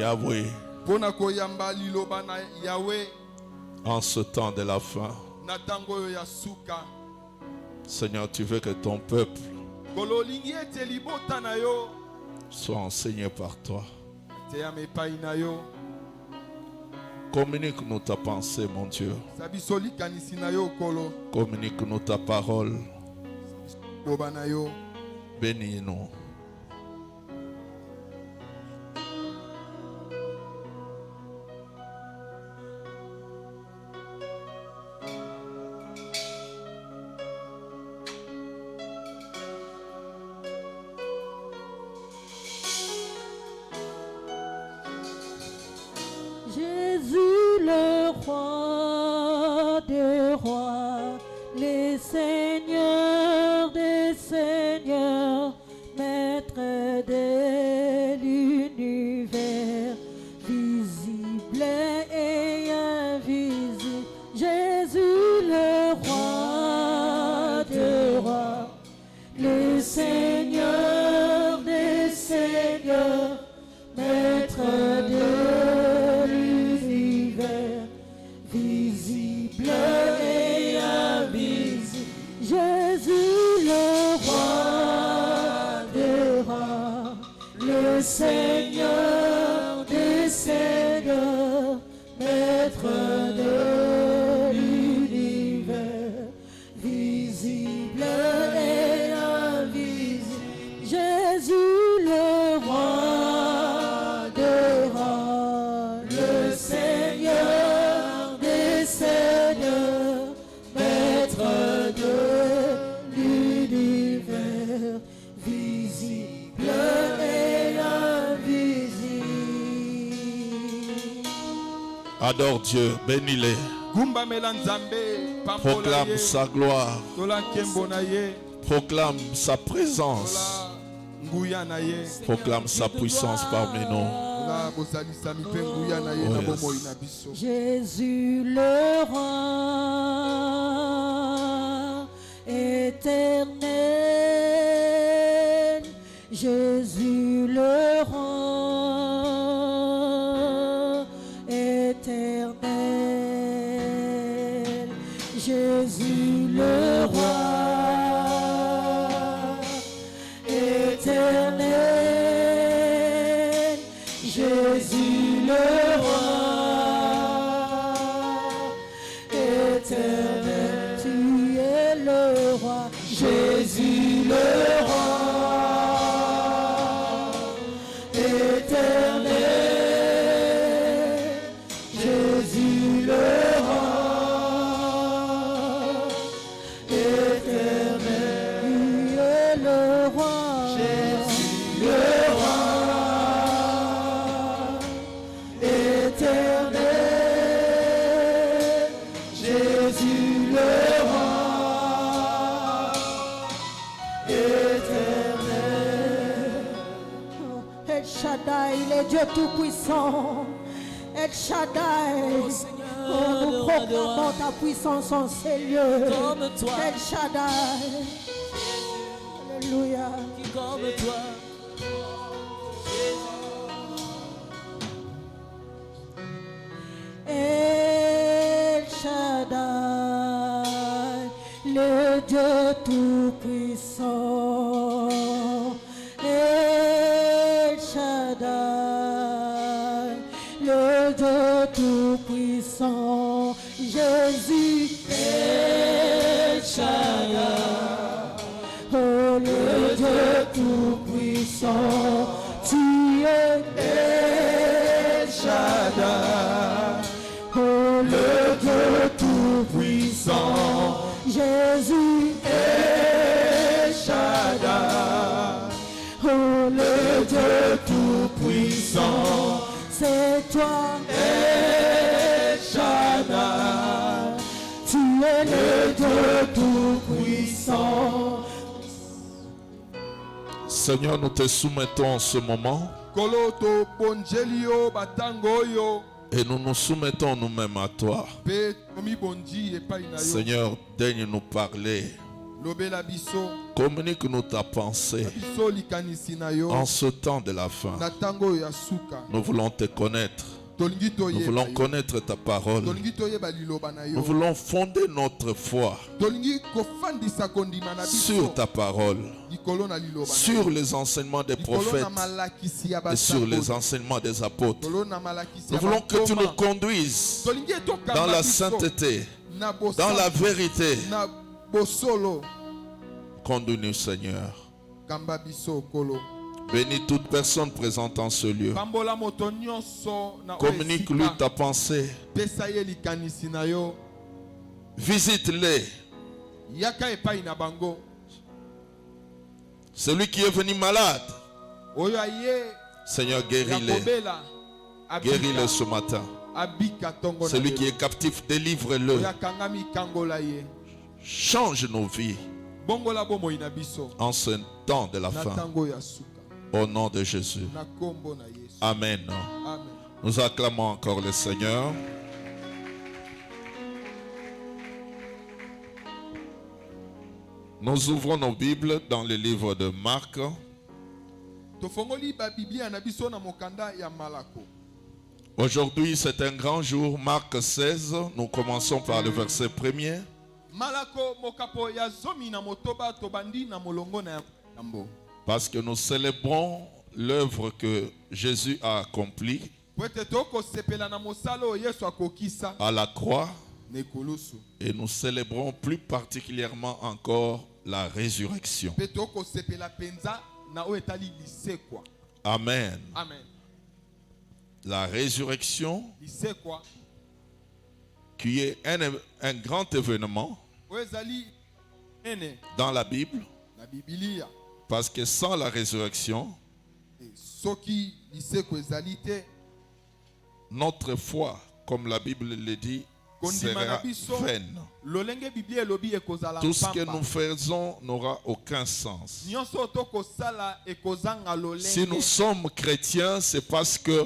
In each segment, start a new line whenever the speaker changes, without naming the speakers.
Yahweh, en ce temps de la fin. Seigneur, tu veux que ton peuple soit enseigné par toi. Communique-nous ta pensée, mon Dieu. Communique-nous ta parole. Bénis-nous.
Jésus le roi des rois, les seigneurs des seigneurs, maître de l'univers, visible et invisible. Jésus le roi des rois, les seigneurs des seigneurs, maître de visible et invisible. Jésus le roi des rois, le Seigneur des seigneurs, maître de l'univers, visible et invisible. Jésus le roi des rois, le Seigneur des seigneurs, maître de l'univers, visible et invisible.
Adore Dieu, bénis-les. Proclame sa gloire. Proclame sa présence. Proclame sa puissance parmi nous. Oh, yes.
Jésus le roi éternel, Jésus le roi éternel, Jésus le roi éternel, Jésus le roi éternel, tu es le roi, Jésus le roi éternel, Jésus le roi éternel, tu es le roi, Jésus le roi éternel, Jésus le roi éternel. El Shaddai, il est Dieu tout-puissant. El Shaddai, nous proclamons ta puissance en ces lieux. El Shaddai, alléluia.
Comme toi.
El Shaddai, le Dieu tout-puissant. El Shaddai, le Dieu tout-puissant. Jésus, El Shaddai, oh le Dieu tout-puissant. Tu es El Shaddai, oh le Dieu tout-puissant. Jésus El Shaddai, oh le Dieu tout-puissant. C'est toi El Shaddai, tu es le Dieu tout-puissant.
Seigneur, nous te soumettons en ce moment et nous nous soumettons nous-mêmes à toi. Seigneur, daigne nous parler
lobela biso
Communique-nous ta pensée
biso likanisi na yo
en ce temps de la fin.
na tango ya suka.
Nous voulons te connaître.
Tolingi
Nous
toyeba
voulons
yo.
connaître ta parole.
Tolingi toyeba liloba na
Nous
yo.
voulons fonder notre foi
Tolingi kofandisa kondima na biso
sur ta parole,
likolo na liloba na
sur
yo.
les enseignements des
Likolo
prophètes
na malakisi ya
et sur les
basakoli.
enseignements des apôtres.
Likolo na malakisi
Nous
ya
voulons que tu
bakoma.
nous conduises
Tolingi etokamba
dans la
biso
sainteté,
na
dans
bosantu,
la vérité.
na bosolo.
Conduis-nous, Seigneur.
Kamba biso kolo.
Bénis toute personne présente en ce lieu.
Pambola moto nyonso na
Communique-lui
oesika.
ta pensée.
Pesa ye likanisi na yo.
Visite-les.
Yaka epai na bango.
Celui qui est venu malade,
Oyo aye
Seigneur,
ya
guéris-les.
kobela.
Guéris-les ce matin.
Abika tongo na
Celui
yo.
qui est captif, délivre-le.
Oyo akangami kangola ye.
Change nos vies
Bongola bomoi na biso.
en ce temps de la
Na
fin.
tango ya suka.
Au nom de Jésus.
Na kombo na Yesu.
Amen.
Amen.
Nous acclamons encore le Seigneur. Nous ouvrons nos Bibles dans le livre de Marc.
Tofongoli ba Biblia na biso na mokanda ya Malako.
Aujourd'hui, c'est un grand jour, Marc 16. Nous commençons par le verset 1er.
Malako mokapo ya zomi na motoba tobandi na molongo na yambo.
Parce que nous célébrons l'œuvre que Jésus a accomplie
Pwete toko sepela na mosalo Yesu akokisa
à la croix.
nekulusu.
Et nous célébrons plus particulièrement encore la résurrection.
Pe toko sepela penza na o etali lisekwa.
Amen.
Amen.
La résurrection
Lisekwa
qui est un grand événement
o ezali ene
dans la Bible.
na Biblia.
Parce que sans la résurrection,
Soki lisekwa ezali te
notre foi, comme la Bible le dit, sera vaine.
lolenge Biblia elobi ekozala
Tout ce que
mpamba.
nous faisons n'aura aucun sens.
Nyonso tokosala ekozanga lolenge.
Si nous sommes chrétiens, c'est parce que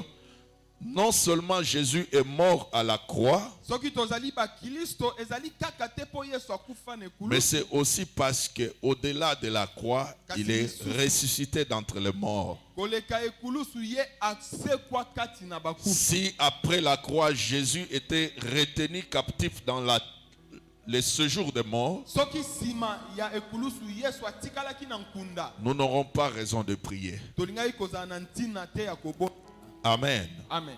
non seulement Jésus est mort à la croix,
Soki tozali ba Kristo ezali kaka te po Yesu akufa na ekulu.
mais c'est aussi parce que au-delà de la croix, il est ressuscité d'entre les morts.
Koleka ekulusu ye asekwa kati na bakufa.
Si après la croix, Jésus était retenu captif dans le séjour des morts,
Soki sima ya ekulusu Yesu atikalaki na nkunda.
nous n'aurons pas raison de prier.
Tolingai kozala na ntina te ya kobo.
Amen.
Amen.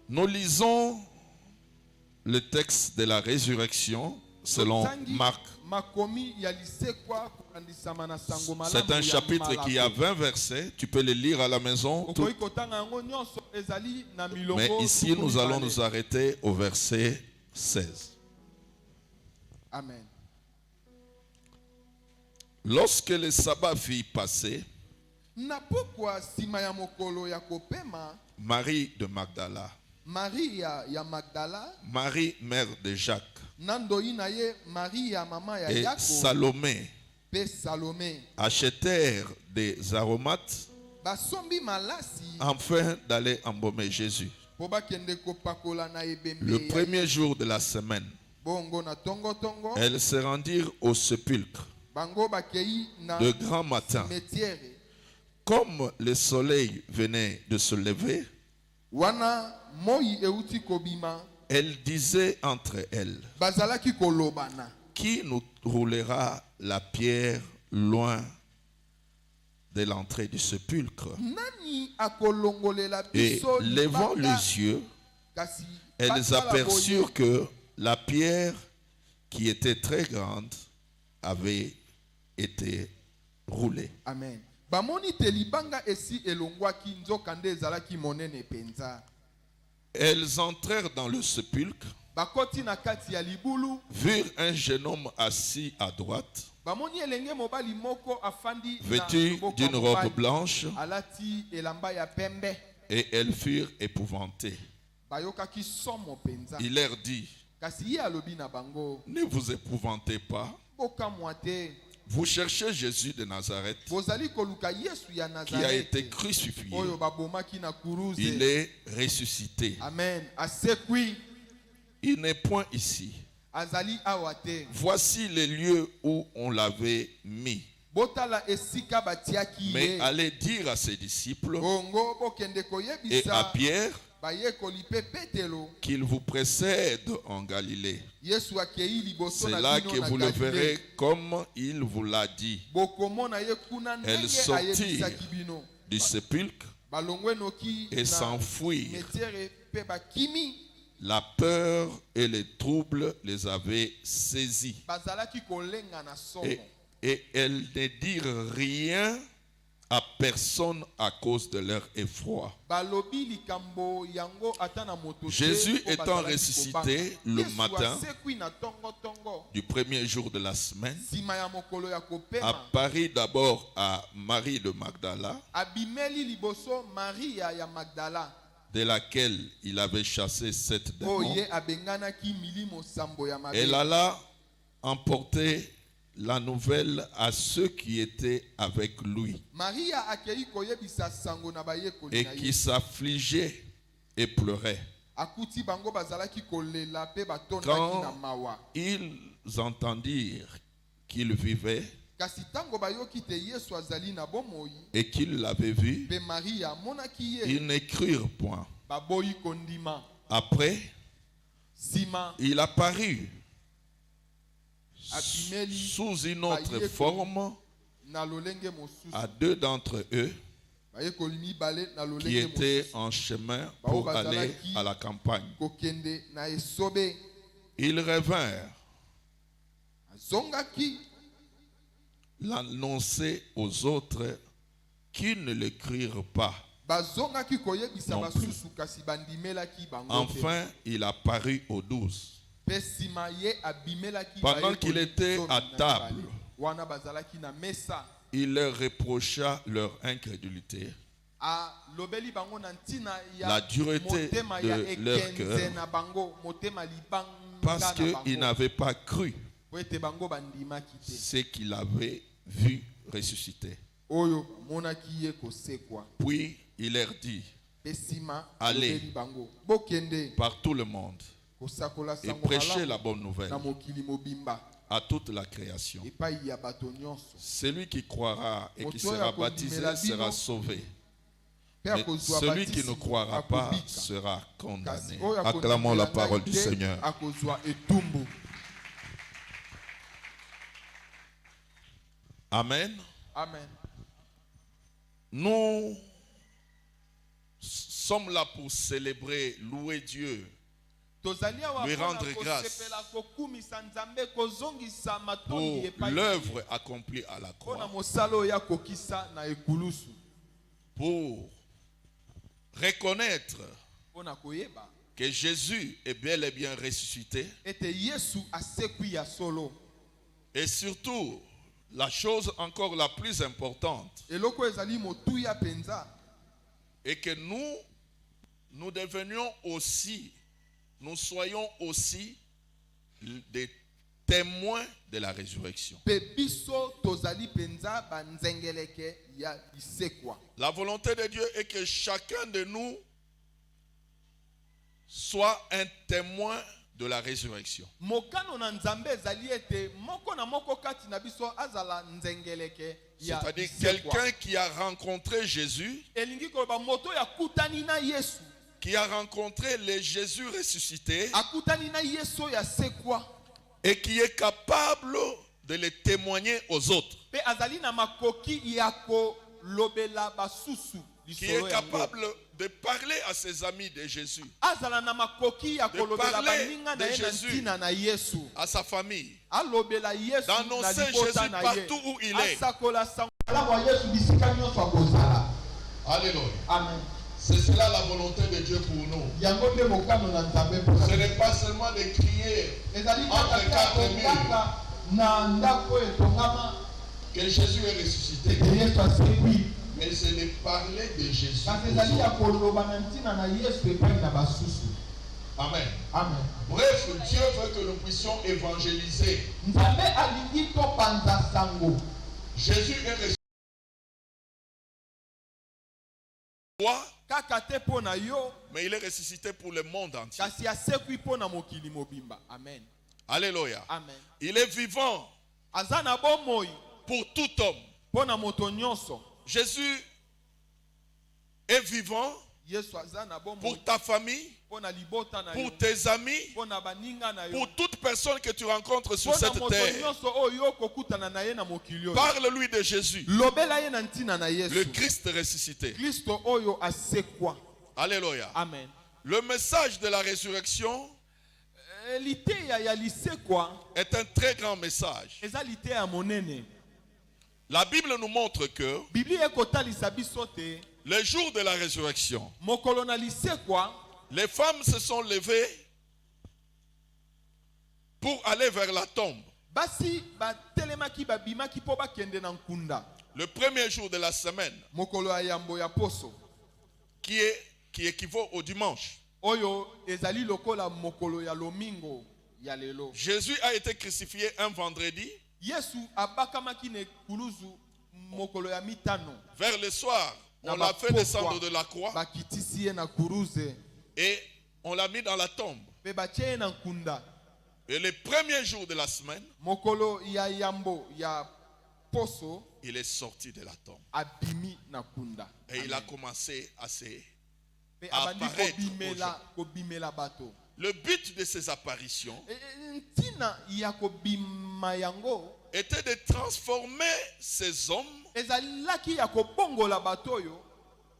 Nous lisons le texte de la résurrection selon
Totangi
Marc.
makomi ya lisekwa kokandisama na sango malamu
C'est un
ya
chapitre
Malako.
qui a 20 versets. Tu peux le lire à la maison.
Okoki kotanga yango nyonso ezali na milongo.
Mais ici,
tuku
nous allons
mibale.
nous arrêter au verset 16.
Amen.
Lorsque le sabbat fut passé,
Na pokwa sima ya mokolo ya kopema,
Marie de Magdala,
Maria ya Magdala,
Marie mère de Jacques
nandoi na ye Maria mama ya
et
Yako,
Salomé
pe Salomé,
achetèrent des aromates
basombi malasi
afin d'aller embaumer Jésus.
po bakende kopakola na ebembe
Le
ya
premier jour de la semaine,
bongo na tongo tongo,
elles se rendirent au sépulcre
bango bakei na
de grand matin.
cimetière.
Comme le soleil venait de se lever,
Wana moi euti kobima,
elles disaient entre elles,
bazalaki kolobana.
qui nous roulera la pierre loin de l'entrée du sépulcre?
Nani akolongolela
Et
biso
levant
libanda?
les yeux,
Kasi
elles
batala
aperçurent
boye.
que la pierre qui était très grande avait été roulée.
Amen. Bamoni te libanga esi elongwaki nzoka nde ezalaki monene penza.
Elles entrèrent dans le sépulcre,
Bakoti na kati ya libulu,
virent un jeune homme assis à droite,
bamoni elenge mobali moko afandi na
vêtu
loboko
d'une
ya mobali.
robe blanche,
Alati elamba ya pembe.
et elles furent épouvantées.
Bayokaki somo penza.
Il leur dit,
Kasi ye alobi na bango,
ne vous épouvantez pas.
boka mwate.
Vous cherchez Jésus de Nazareth
Bozali koluka Yesu ya
qui a été
Nazareth.
crucifié.
Oyo babomaki na kuruze.
Il est ressuscité.
Amen. Asekwi.
Il n'est point ici,
azali awa te.
Voici les lieux où on l'avait mis.
Botala esika batiaki
Mais
ye.
allez dire à ses disciples
Bongo bokende
et
koyebisa
à Pierre
bayekoli pe Petelo.
qu'il vous précède en Galilée.
Yesu akei liboso
C'est
na
là
bino
que
na
vous le
Galilée.
verrez comme il vous l'a dit.
Bokomona ye kuna
Elles
ndenge
sortirent
ayebisaki bino.
du sépulcre
Balongwe noki
et
na
s'enfuirent.
metiere pe bakimi.
La peur et les troubles les avaient saisis.
Bazalaki kolenga na somo.
Et elles ne dirent rien à personne à cause de leur effroi.
Balobi likambo yango ata na moto te,
Jésus
po
étant
bazalaki
ressuscité
kobanga.
le
Yesu
matin
asekwi na tongo
du premier jour de la semaine,
sima ya mokolo ya kopema.
apparut d'abord à Marie de Magdala,
Abimeli liboso Maria ya Magdala.
de laquelle il avait chassé 7 démons.
Oye abenganaki milimo sambo ya mabe.
Elle alla emporter la nouvelle à ceux qui étaient avec lui
Maria akei koyebisa sango na bayekoli
et
na
qui
ye.
s'affligeaient et pleuraient.
Akuti bango bazalaki kolela pe batondaki
Quand
na mawa.
ils entendirent qu'il vivait
Kasi tango bayoki te Yesu azali na bomoi,
et qu'ils l'avaient vu,
pe Maria monaki ye.
ils n'écrirent point.
Baboyi kondima.
Après,
Sima
il apparut
Abimeli
sous une autre forme
na lolenge mosusu.
à 2 d'entre eux
Bayekoli mibale na
qui
lolenge
étaient
mosusu.
en chemin pour aller à la campagne.
Kokende na esobe.
Ils revinrent
Azongaki
l'annoncer aux autres qui ne l'écrirent pas.
bazongaki koyebisa
Non plus.
basusu kasi bandimelaki bango te.
Enfin, il apparut aux 12.
Pe sima ye abimelaki
Pendant
bayekoli
qu'il était
zomi
à
na
table,
mibale. Wana bazalaki na mesa.
Il leur reprocha leur incrédulité,
Alobeli bango na ntina ya
la dureté
motema ya
de leur
ekenze
cœur,
na bango, motema libanga
parce
na
qu'ils
bango.
n'avaient pas cru
Po ete bango bandimaki te.
ce qu'il avait vu ressusciter.
Oyo monaki ye kosekwa.
Puis il leur dit
Pe sima
Allez.
alobeli bango bokende
par tout le monde
kosakola
et
sango
prêchez
malamu
la bonne nouvelle
na mokili mobimba
à toute la création.
epai ya bato nyonso.
Celui qui croira et qui
Moto
sera
oyo
baptisé
akondimela
sera
bino,
sauvé.
Pe
Mais
akozwa
celui qui
batisi
ne croira pas
akobika.
sera
Kasi
condamné.
oyo
Acclamons la
akondimela
parole
ngai
du
te,
Seigneur.
akozwa etumbu.
Amen.
Amen.
Nous sommes là pour célébrer, louer Dieu,
Tozali awa
lui
mpona
rendre grâce
kosepela, kokumisa Nzambe, kozongisa
pour
matondi epai na ye.
l'œuvre accomplie à la
Mpona
croix,
mosala oyo akokisa na ekulusu.
pour reconnaître
Mpona koyeba
que Jésus est bel et bien ressuscité,
ete Yesu asekwi ya solo.
et surtout, la chose encore la plus importante,
Eloko ezali motuya penza.
est que nous devenions aussi, nous soyons aussi des témoins de la résurrection.
Pe biso tozali penza banzengeleke ya lisekwa.
La volonté de Dieu est que chacun de nous soit un témoin de la résurrection.
Mokano na Nzambe ezali ete moko na moko kati na biso azala nzengeleke ya
C'est-à-dire
lisekwa.
quelqu'un qui a rencontré Jésus,
Elingi koloba moto ya kutani na Yesu.
qui a rencontré le Jésus ressuscité
Akutani na Yesu ya sekwa.
et qui est capable de le témoigner aux autres.
Pe azali na makoki ya kolobela basusu.
Qui est capable de parler à ses amis de Jésus,
Azala na makoki ya
de
kolobela
parler
baninga
de
na ye na
Jésus.
ntina na Yesu.
à sa famille,
Alobela Yesu na
d'annoncer
libota
Jésus
na ye.
partout où il est.
Asakola sango wa Yesu bisika nyonso akozala.
Alléluia.
Amen.
C'est cela la volonté de Dieu pour nous.
Yango nde mokano na Nzambe mpona
Ce n'est pas seulement de crier
ezali
entre
kaka
quatre murs
kokaka na ndako etongama
que Jésus est ressuscité,
ete Yesu asekwi.
mais c'est de parler de Jésus.
Kasi
aux
ezali ya
autres.
koloba na ntina na Yesu epai na basusu.
Amen.
Amen.
Bref, Dieu veut que nous puissions évangéliser.
Nzambe alingi topanza sango.
Jésus est ressuscité. Toi,
Kaka te mpo na yo,
mais il est ressuscité pour le monde entier.
kasi asekwi mpo na mokili mobimba. Amen.
Alléluia.
Amen.
Il est vivant
Aza na bomoi
pour tout homme.
pona moto nyonso.
Jésus est vivant
Yesu aza na bomoi
pour ta famille,
pona libota na yo.
pour tes amis,
Pona baninga na yo.
pour toute personne que tu rencontres sur
Pona
cette
moto
terre.
nyonso oyo kokutana na ye na mokili oyo.
Parle-lui de Jésus,
Lobela ye na ntina na
le
Yesu.
Christ ressuscité.
Kristo oyo asekwa.
Alléluia.
Amen.
Le message de la résurrection
Liteya ya lisekwa
est un très grand message.
eza liteya monene.
La Bible nous montre que
Biblia ekotalisa biso te
le jour de la résurrection,
mokolo na lisekwa
les femmes se sont levées pour aller vers la tombe.
basi batelemaki babimaki mpo bakende na nkunda.
Le premier jour de la semaine,
Mokolo ya yambo ya poso
qui équivaut au dimanche.
oyo ezali lokola mokolo ya lomingo ya lelo.
Jésus a été crucifié un vendredi.
Yesu abakamaki na ekuluzu mokolo ya mitano.
Vers le soir, on
Na
l'a fait
bapokwa,
descendre de la croix
bakitisi ye na kuruze
et on l'a mis dans la tombe.
mpe batie ye na nkunda.
Et le premier jour de la semaine,
Mokolo ya yambo ya poso
il est sorti de la tombe.
abimi na nkunda.
Et il a commencé à se...
Mpe abandi
apparaître
kobimela bato.
Le but de ces apparitions
Ntina ya kobima yango
était de transformer ces hommes
ezalaki ya kobongola bato oyo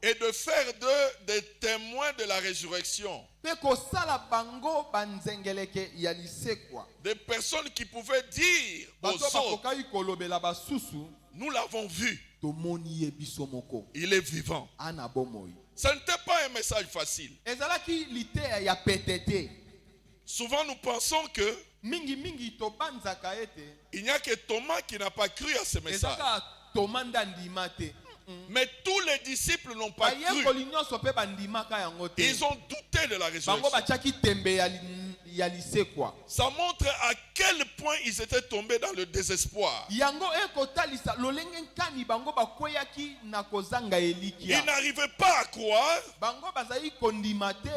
et de faire d'eux des témoins de la résurrection.
mpe kosala bango banzengeleke ya lisekwa.
Des personnes qui pouvaient dire aux
Bato
autres,
bakokaki kolobela basusu
nous l'avons vu,
tomoni ye biso moko
il est vivant.
ana bomoi.
Ce n'était pas un message facile.
Ezalaki liteya ya pete te.
Souvent nous pensons que
Mingi tobanzaka ete
il n'y a que Thomas qui n'a pas cru à ce message.
ezaka tomanda ndima te.
Mais tous les disciples n'ont pas cru.
Bayekoli nyonso mpe bandimaka yango te.
Ils ont douté de la
Bango
résurrection.
batiaki tembe ya lisekwa.
Ça montre à quel point ils étaient tombés dans le désespoir.
Yango ekotalisa lolenge nkani bango bakweyaki na kozanga elikia.
Ils n'arrivaient pas à croire
Bango bazali kondima te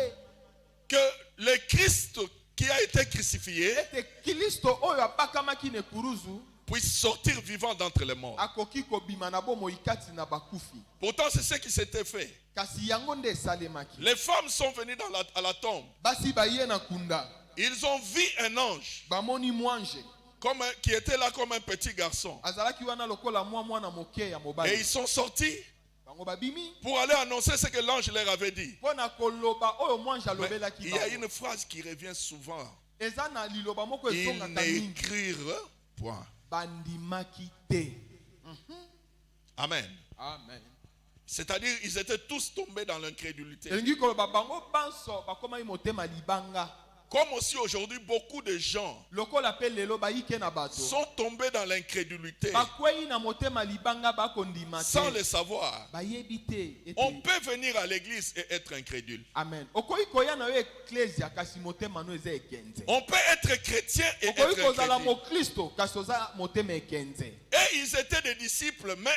que le Christ qui a été crucifié
ete Kristo oyo abakamaki na kuruzu
puisse sortir vivant d'entre les morts.
akoki kobima na bomoi kati na bakufi.
Pourtant, c'est ce qui s'était fait.
Kasi yango nde esalemaki.
Les femmes sont venues à la tombe.
Basi baye na kunda
Ils ont vu un ange
bamoni mwanje
qui était là comme un petit garçon.
azalaki wana lokola mwana moke ya
Et
mobali.
ils sont sortis
Bango babimi
pour aller annoncer ce que l'ange leur avait dit.
mpona koloba oyo mwanje
Mais
alobelaki
il y a
bango.
une phrase qui revient souvent.
Eza na liloba moko
Ils
ezongaka mingi.
n'écrirent point.
Bandimaki te.
Amen.
Amen.
C'est-à-dire, ils étaient tous tombés dans l'incrédulité.
Elingi koloba bango banso bakomaki motema libanga.
Comme aussi aujourd'hui, beaucoup de gens
Lokola pe lelo bayike na bato.
sont tombés dans l'incrédulité
Bakwei na motema libanga bakondima
sans
te.
le savoir.
Bayebi te. ete-
On peut venir à l'église et être incrédule.
Amen. Okoki koya na yo ecclesia kasi motema no eza ekenze.
On peut être chrétien et
Okoki
être
kozala
incrédule.
mokristo kasi oza motema ekenze.
Et ils étaient des disciples, mais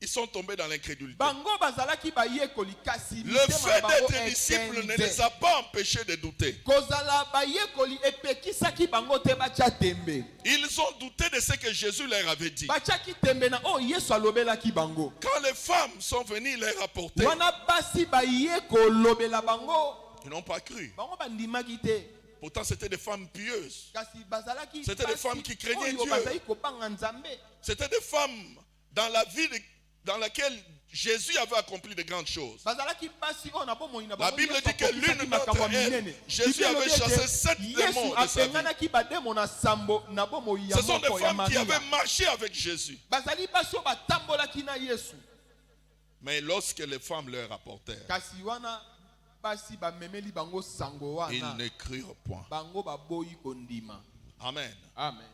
ils sont tombés dans l'incrédulité.
Bango bazalaki bayekoli kasi
Le
mitema
fait
na bango
d'être disciple ne les
ekenze.
a pas empêchés de douter.
Kozala bayekoli epekisaki bango te batya tembe.
Ils ont douté de ce que Jésus leur avait dit.
Batyaki tembe na oyo Yesu alobelaki bango.
Quand les femmes sont venues leur apporter,
Wana basi baye kolobela bango.
ils n'ont pas cru.
Bango bandimaki te.
Pourtant, c'était des femmes pieuses.
Kasi bazalaki
C'était des
basi
femmes qui craignaient
oyo
Dieu.
bazali kobanga Nzambe.
C'était des femmes dans la vie dans laquelle Jésus avait accompli de grandes choses.
Bazalaki basi oyo na bomoi na
La
bango
Bible
Yesu
dit que
akokisaki
l'une
makambo
d'entre
ya
elles,
minene.
Jésus
Biblia
avait
elobi ete
chassé 7
Yesu
démons de sa vie.
apenganaki bademo na sambo na bomoi ya
Ce sont des
moko ya
femmes qui
Maria.
avaient marché avec Jésus.
Bazali basi oyo batambolaki na Yesu.
Mais lorsque les femmes leur apportèrent,
Kasi wana basi bamemeli bango sango
ils
wana.
ne crurent point.
Bango baboyi kondima.
Amen.
Amen.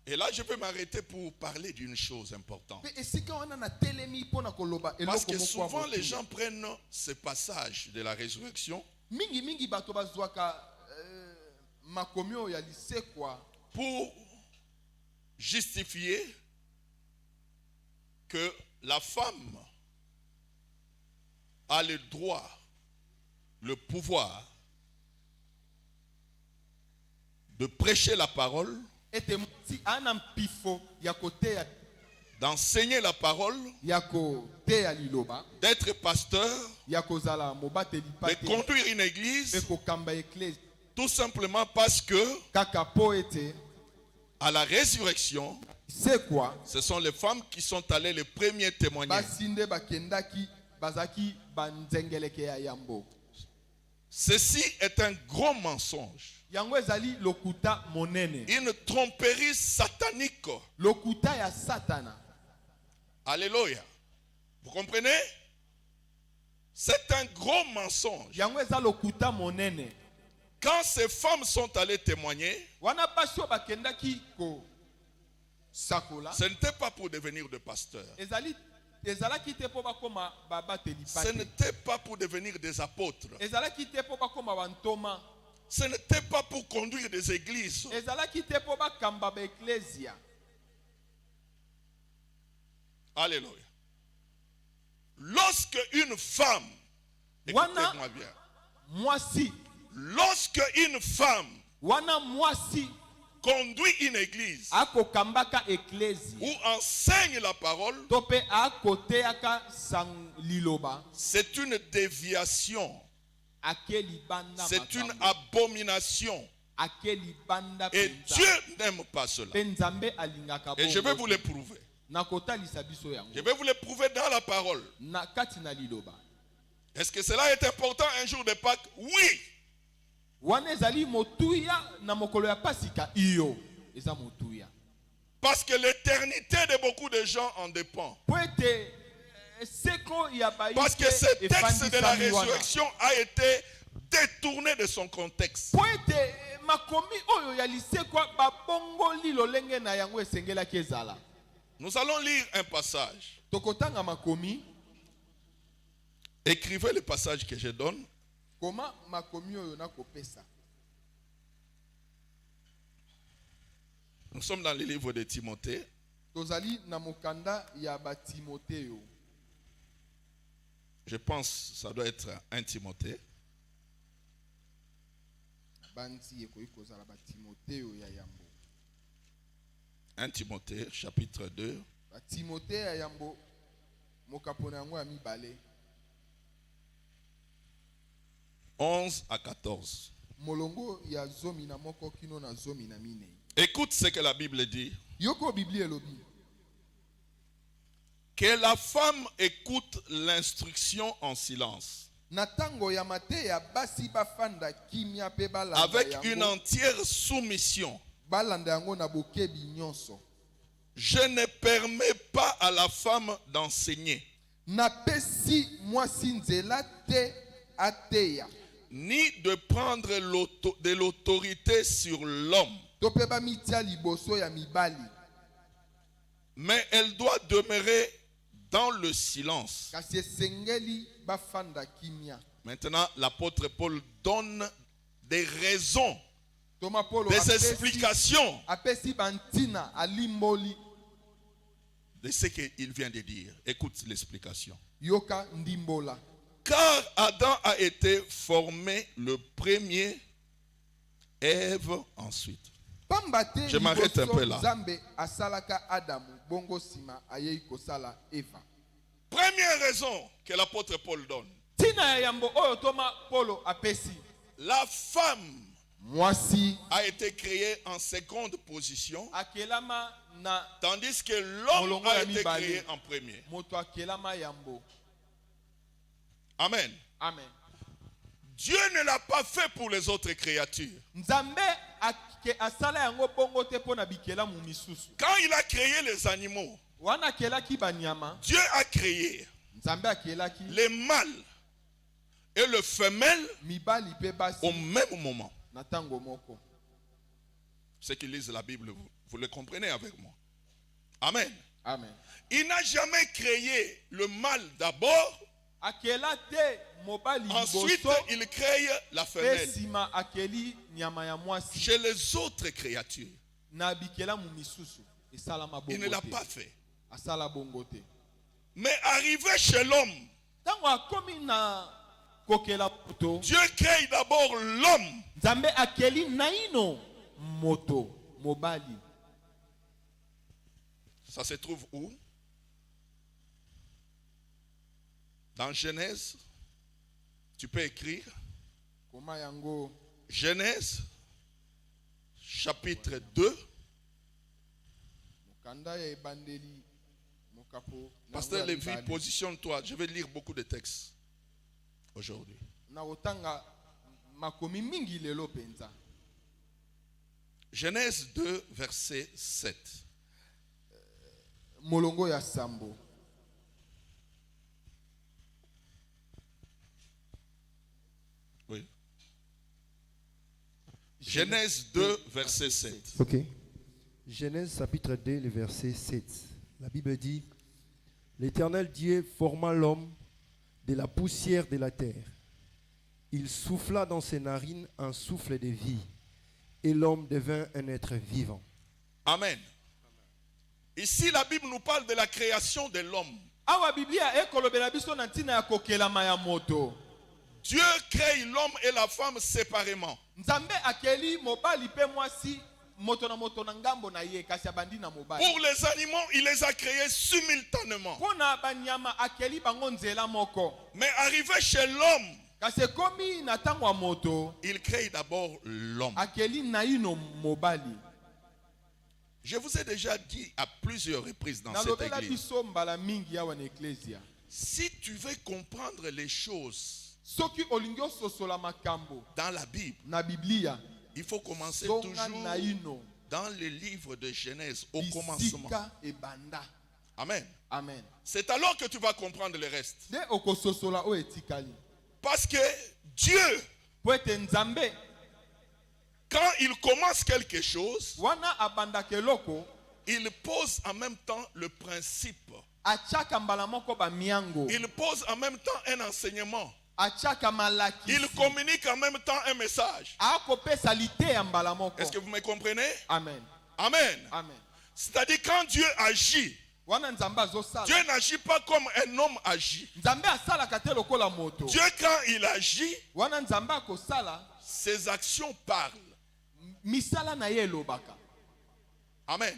Et là, je peux m'arrêter pour parler d'une chose importante.
Pe esika wana na telemi pona koloba
Parce
eloko
que
moko
souvent,
ya
les
motuya.
gens prennent ce passage de la résurrection
Mingi bato bazwaka makomi oyo ya lisekwa
pour justifier que la femme a le droit, le pouvoir de prêcher la parole,
ete mwasi ana mpifo ya koteya
d'enseigner la parole,
ya koteya liloba
d'être pasteur,
ya kozala mobateli
de
pate
conduire une
pe
église,
kokamba eklesi
tout simplement parce que
kaka po ete
à la résurrection,
c'est quoi
ce sont les femmes qui sont allées les premiers témoigner.
basinde bakendaki bazaki banzengeleke ya yambo.
Ceci est un gros mensonge,
Yango ezali lokuta monene,
une tromperie satanique.
lokuta ya satana.
Alléluia. Vous comprenez? C'est un gros mensonge.
Yango eza lokuta monene.
Quand ces femmes sont allées témoigner,
Wana pasio bakendaki ko sakola.
ce n'était pas pour devenir de pasteurs.
Ezalaki te po bakoma babateli
Ce
pate.
n'était pas pour devenir des apôtres.
Ezalaki te po bakoma bantoma.
Ce n'était pas pour conduire des églises.
Ezalaki te po bakamba ba eklesia.
Alléluia. Lorsque une femme, écoutez-moi bien,
Mwasi.
lorsque une femme
Wana mwasi
conduit une église
ako kambaka eklesi
ou enseigne la parole,
tope akoteaka sang liloba
c'est une déviation,
akeli banda
c'est une
makambo.
abomination.
Akeli banda
Et
penza.
Dieu n'aime pas cela.
Pe Nzambe alingaka
Et je vais
bongo
vous
te.
le prouver.
Nakotalisa biso yango.
Je vais vous le prouver dans la parole.
Na kati na liloba.
Est-ce que cela est important un jour de Pâques? Oui.
Wana ezali motuya na mokolo ya pasika iyo eza motuya.
Parce que l'éternité de beaucoup de gens en dépend.
Po ete seko ya bayi
Parce que ce texte de la résurrection a été détourné de son contexte.
Po ete makomi oyo ya lisekwa babongoli lolenge na yango esengelaki ezala.
Nous allons lire un passage.
Tokotanga makomi.
Écrivez le passage que je donne.
Koma makomi oyo na kopesa.
Nous sommes dans le livre de Timothée.
Tozali na mokanda ya ba Timotheo.
Je pense que ça doit être 1 Timothée.
Banzi ekoyi kozala ba Timotheo ya yambo.
1 Timothée, chapitre 2.
Ba Timotheo ya yambo mokapona yango ya mibale.
11 à 14.
Molongo ya zomi na moko kino na zomi na mine.
Écoute ce que la Bible dit.
Yoko Biblia elobi.
Que la femme écoute l'instruction en silence,
Na tango ya mate ya basi bafanda kimia pe balanda
avec
yango.
une entière soumission.
Balanda yango na bokebi nyonso.
Je ne permets pas à la femme d'enseigner,
Na pesi mwasi nzela te ateya.
ni de prendre de l'autorité sur l'homme,
Tope ba mitia liboso ya mibali.
mais elle doit demeurer dans le silence.
Kasi esengeli bafanda kimia.
Maintenant, l'apôtre Paul donne des raisons,
Toma Paulo
des explications
apesi bantina alimboli.
de ce qu'il vient de dire. Écoute l'explication.
Yoka ndimbola.
Car Adam a été formé le premier, Ève ensuite.
Pambate
Je m'arrête un peu là.
Zambe asalaka Adamu bongo sima ayei kosala Eva.
Première raison que l'apôtre Paul donne.
Tina ya yambo oyo Toma Paulo apesi.
La femme
Mwasi
a été créée en seconde position,
akelama na
tandis que l'homme
Molongo
a
ya
été
mibale.
créé en premier.
moto akelama yambo.
Amen.
Amen.
Dieu ne l'a pas fait pour les autres créatures.
Nzambe asala yango bongo te pona bikela mu misusu.
Quand il a créé les animaux,
Wana kelaki banyama.
Dieu a créé
Nzambe akelaki
les mâles et le femelle
mibali pe basi
au même moment.
na tango moko.
Ceux qui lisent la Bible, vous le comprenez avec moi. Amen.
Amen.
Il n'a jamais créé le mâle d'abord,
Akela te mobali
ensuite
liboso
il crée la
pe
femelle.
sima akeli nyama ya mwasi
Chez les autres créatures,
na bikela mu misusu esalama bongo
il ne l'a
te.
pas fait.
Asala bongo te.
Mais arrivé chez l'homme,
Tango akomi na kokela poto
Dieu crée d'abord l'homme.
Nzambe akeli naino moto mobali.
Ça se trouve où? Dans Genèse, tu peux écrire
Koma yango
Genèse, chapitre 2.
mukanda ya ebandeli mokapo.
Pasteur Lévi, positionne-toi. Je vais lire beaucoup de textes aujourd'hui.
Na otanga makomi mingi lelo penza.
Genèse 2, verset 7.
Molongo ya sambo.
Oui. Genèse 2, verset 7.
Ok. Genèse chapitre 2, le verset 7. La Bible dit, l'Éternel Dieu forma l'homme de la poussière de la terre. Il souffla dans ses narines un souffle de vie, et l'homme devint un être vivant.
Amen. Ici, la Bible nous parle de la création de l'homme.
Awa Biblia ekolobela biso na ntina ya kokelama ya moto.
Dieu crée l'homme et la femme séparément.
Nzambe akeli mobali pe mwasi moto na ngambo na ye kasi abandi na mobali.
Pour les animaux, il les a créés simultanément.
Pona banyama akeli bango nzela moko.
Mais arrivé chez l'homme,
Kasi komi na tango ya moto,
il crée d'abord l'homme.
akeli na ino mobali.
Je vous ai déjà dit à plusieurs reprises dans
Na
cette
lobela
église.
biso mbala mingi ya wana ecclesia.
Si tu veux comprendre les choses
Soki olingyo sosola makambo
dans la Bible,
na Biblia,
il faut commencer
songa
toujours
na ino
dans le livre de Genèse, au commencement.
bisika ebanda.
Amen.
Amen.
C'est alors que tu vas comprendre le reste.
De okososola o etikali.
Parce que Dieu,
Po ete Nzambe
quand il commence quelque chose,
wana abanda keloko
il pose en même temps le principe.
achaka mbala moko ba miango.
Il pose en même temps un enseignement.
Achaka malaki.
Il communique en même temps un message.
Akopesa lite ya mbala moko.
Est-ce que vous me comprenez?
Amen.
Amen.
Amen.
C'est-à-dire quand Dieu agit,
Wana Nzambe azosala.
Dieu n'agit pas comme un homme agit.
Nzambe asalaka te lokola moto.
Dieu, quand il agit,
Wana Nzambe akosala
ses actions parlent.
misala na ye elobaka.
Amen.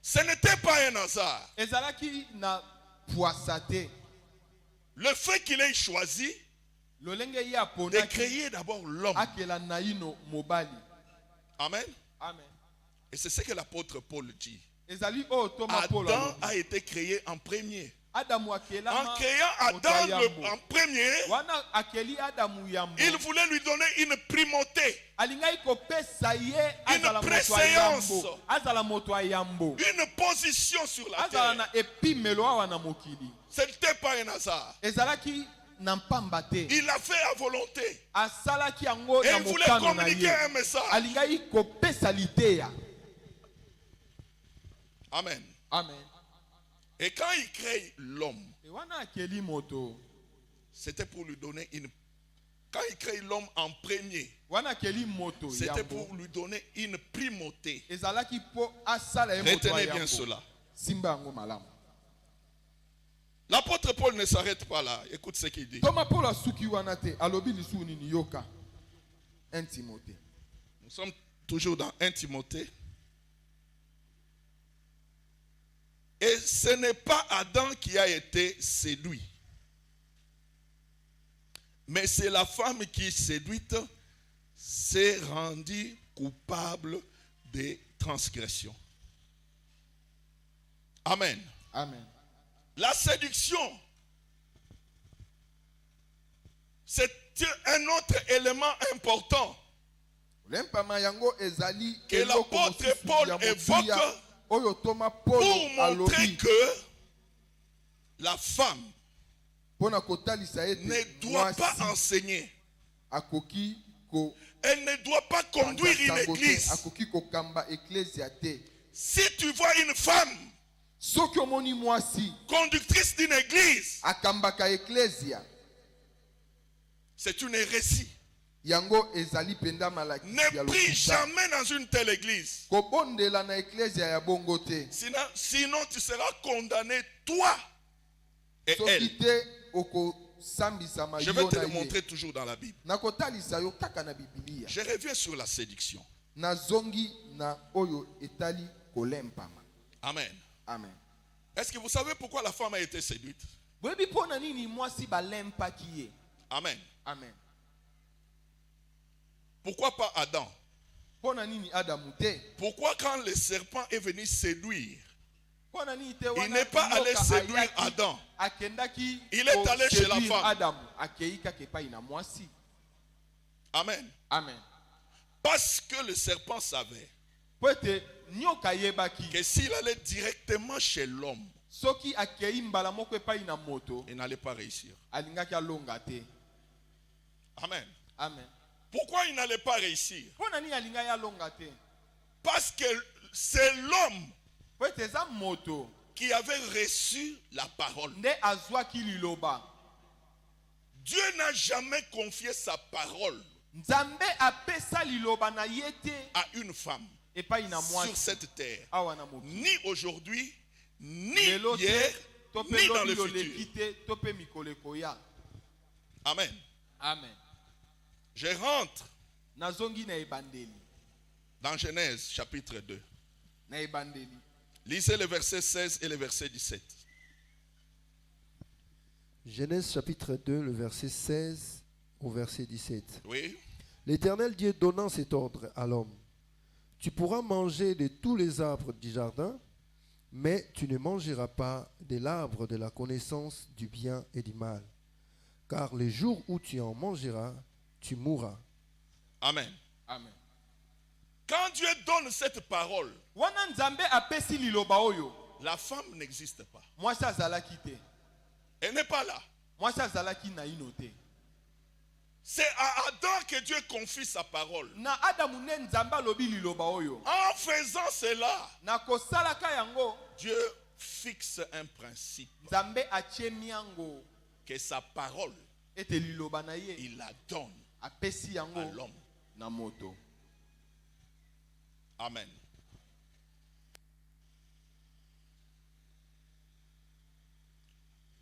Ce n'était pas un hasard.
Ezalaki na puasa te.
Le fait qu'il ait choisi
Lolenge ye
de
aponaki
créer d'abord l'homme.
akela na ino mobali.
Amen.
Amen.
Et c'est ce que l'apôtre Paul dit.
Ezali o Thomas Paul.
Adam a été créé en premier.
Adamu akelama.
En créant Adam en premier,
Wana akeli Adamu yambo.
il voulait lui donner une primauté,
Alingai kopesa ye
une
azala moto
préséance,
ayambo. Azala moto ayambo.
une position sur la
Azala
terre.
na epimelo awa na mokili.
Ce n'était pas un hasard.
Ezalaki na mpamba te.
Il l'a fait à volonté.
Asalaki yango
Et
na
il voulait
mokano na
communiquer
ye.
un message.
Alingai kopesa liteya.
Amen.
Amen.
Et quand il crée l'homme,
E wana akeli moto.
c'était pour lui donner une... Quand il crée l'homme en premier,
Wana akeli moto
c'était
yambo.
pour lui donner une primauté.
Ezalaki po asala ye moto
Retenez bien
ayambo.
cela.
Simba yango malamu.
L'apôtre Paul ne s'arrête pas là. Écoute ce qu'il dit.
Thomas Paul asuki wana te. Alobi lisu nini yoka. 1 Timothée.
Nous sommes toujours dans 1 Timothée. Et ce n'est pas Adam qui a été séduit. Mais c'est la femme qui, séduite, s'est rendue coupable de transgression. Amen.
Amen.
La séduction, c'est un autre élément important
Lempama yango ezali
que
eloko
l'apôtre
mosusu
Paul
ya
évoque
motuya oyo Thomas Paul
pour montrer
alobi
que la femme
pona kotalisa ete
ne doit pas
mwasi
enseigner.
akoki ko
Elle ne doit pas conduire une
sango te,
église.
akoki kokamba ecclesia te.
Si tu vois une femme
Soki omoni mwasi
conductrice d'une église,
akambaka ecclesia,
c'est une hérésie.
yango ezali penda malaki
Ne
ya
prie
lokuta.
jamais dans une telle église.
Kobondela na ecclesia ya bongo te.
Sinon tu seras condamné, toi et
Soki
elle.
te okosambisama
Je vais
yo
te
na
le
ye.
montrer toujours dans la Bible.
Nakotalisa yo kaka na Biblia.
Je reviens sur la séduction.
nazongi na oyo etali kolempama.
Amen.
Amen.
Est-ce que vous savez pourquoi la femme a été séduite?
Boyebi pona nini mwasi balempaki ye?
Amen.
Amen.
Pourquoi pas Adam?
Pona nini Adamu te?
Pourquoi quand le serpent est venu séduire,
Pona nini te
il
wana
n'est pas allé
nyoka
séduire
ayaki,
Adam?
akendaki
Il est allé chez la
séduire
femme.
Adamu, akeika kepai na mwasi.
Amen.
Amen.
Parce que le serpent savait
Poete nyoka yebaki
que s'il allait directement chez l'homme,
soki akei mbala moko epai na moto
il n'allait pas réussir.
alingaki alonga te.
Amen.
Amen.
Pourquoi il n'allait pas réussir?
Pona nini alingaki alonga te?
Parce que c'est l'homme
Poete eza moto
qui avait reçu la parole.
nde azwaki liloba.
Dieu n'a jamais confié sa parole
Nzambe apesa liloba na yete
à une femme
epai na
sur
mwasi
cette terre.
awa na mokili.
Ni aujourd'hui, ni
Lelo te
hier,
to pe
ni dans le
lobi loleki
futur.
te to pe mikolo ekoya.
Amen.
Amen.
Je rentre
Nazongi na ebandeli.
dans Genèse chapitre 2.
Na ebandeli.
Lisez le verset 16 et le verset 17.
Genèse chapitre 2, le verset 16 au verset 17.
Oui.
L'Éternel Dieu donnant cet ordre à l'homme. Tu pourras manger de tous les arbres du jardin, mais tu ne mangeras pas de l'arbre de la connaissance du bien et du mal. Car le jour où tu en mangeras, tu mourras.
Amen.
Amen.
Quand Dieu donne cette parole,
Wana Nzambe apesi liloba oyo,
la femme n'existe pas.
mwasi azalaki te.
Elle n'est pas là.
Mwasi azalaki na ino te.
C'est à Adam que Dieu confie sa parole.
Na Adamu ne Nzambe alobi liloba oyo.
En faisant cela,
Na kosalaka yango,
Dieu fixe un principe
Nzambe atie miango
que sa parole,
ete liloba na ye
il la donne
apesi
à
yango
l'homme.
na moto.
Amen.